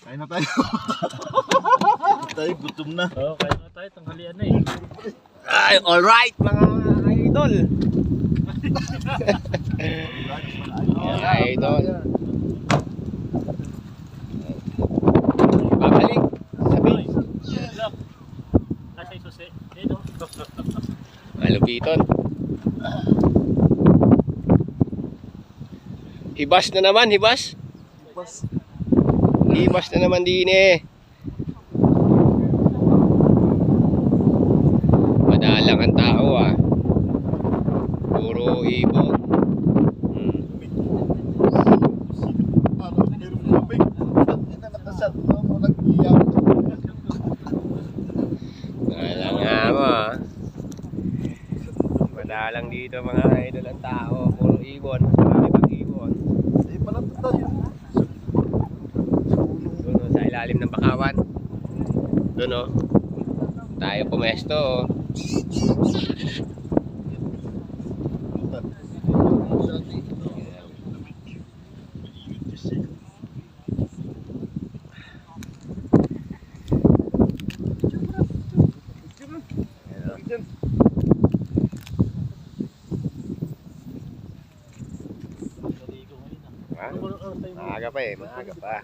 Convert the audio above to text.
Kain na tayo. Tayo, gutom na. Oo, kain na tayo. Tanghalian na eh. Ay, alright mga idol. Mga idol. Babalik. Sabi. Look. Nasa isusi. Dito. Malupiton. Hibas na naman, hibas. Hibas na naman din eh. Madalang ang tao ah. Puro ibon. Parang mayroong tubig. Hindi na nakasat. Walang iyak. Madalang nga mo ah. Madalang dito mga idol ang tao. Puro ibon. Marami pang ibon. Eh, pala tayo. Doon oh, sa ilalim ng bakawan. Doon oh. Tayo pumesto oh. Ha? Maaga pa eh, maaga pa.